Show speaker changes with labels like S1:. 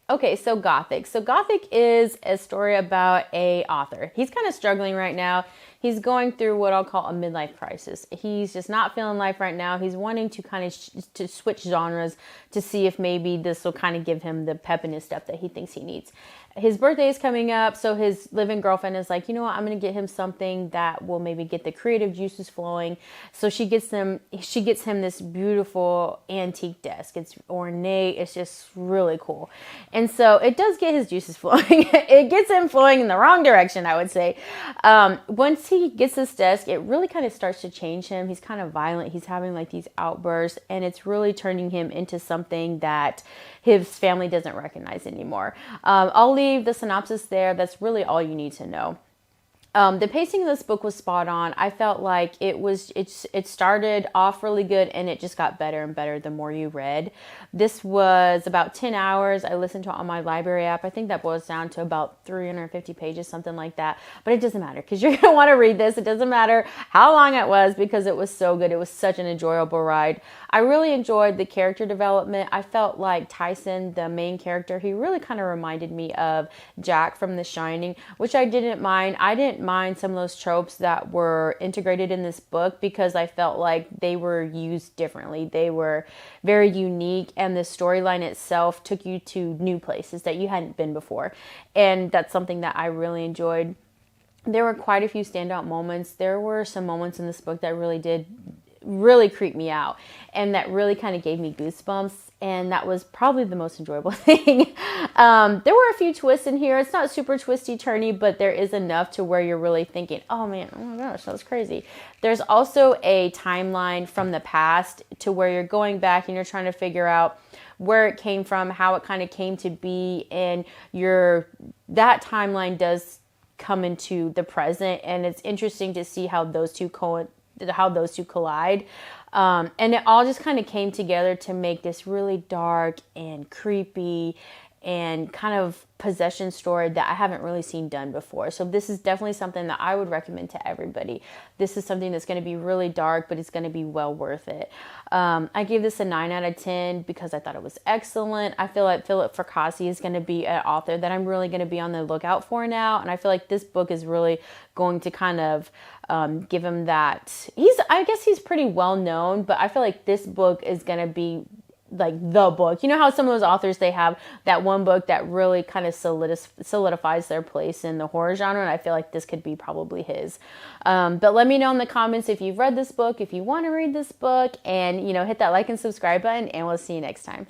S1: Okay, so Gothic. So Gothic is a story about a author. He's kind of struggling right now. He's going through what I'll call a midlife crisis. He's just not feeling life right now. He's wanting to kind of to switch genres to see if maybe this will kind of give him the pep in his step that he thinks he needs. His birthday is coming up, so his living girlfriend is like, you know what, I'm going to get him something that will maybe get the creative juices flowing. So she gets him this beautiful antique desk. It's ornate. It's just really cool. And so it does get his juices flowing. It gets him flowing in the wrong direction, I would say. Once he gets this desk, it really kind of starts to change him. He's kind of violent. He's having like these outbursts, and it's really turning him into something that his family doesn't recognize anymore. I'll leave the synopsis there. That's really all you need to know. The pacing of this book was spot on. I felt like it started off really good, and it just got better and better the more you read. This was about 10 hours. I listened to it on my library app. I think that boils down to about 350 pages, something like that. But it doesn't matter because you're going to want to read this. It doesn't matter how long it was because it was so good. It was such an enjoyable ride. I really enjoyed the character development. I felt like Tyson, the main character, he really kind of reminded me of Jack from The Shining, which I didn't mind. I didn't mind some of those tropes that were integrated in this book because I felt like they were used differently. They were very unique, and the storyline itself took you to new places that you hadn't been before. And that's something that I really enjoyed. There were quite a few standout moments. There were some moments in this book that really creeped me out, and that really kind of gave me goosebumps, and that was probably the most enjoyable thing. There were a few twists in here. It's not super twisty turny, but there is enough to where you're really thinking, oh man, oh my gosh, that was crazy. There's also a timeline from the past to where you're going back and you're trying to figure out where it came from, how it kind of came to be, and that timeline does come into the present, and it's interesting to see how those two collide. And it all just kind of came together to make this really dark and creepy and kind of possession story that I haven't really seen done before. So this is definitely something that I would recommend to everybody. This is something that's going to be really dark, but it's going to be well worth it. I gave this a 9 out of 10 because I thought it was excellent. I feel like Philip Fracassi is going to be an author that I'm really going to be on the lookout for now. And I feel like this book is really going to kind of give him that. I guess he's pretty well known, but I feel like this book is going to be like the book. You know how some of those authors, they have that one book that really kind of solidifies their place in the horror genre, and I feel like this could be probably his. But let me know in the comments if you've read this book, if you want to read this book, and hit that like and subscribe button, and we'll see you next time.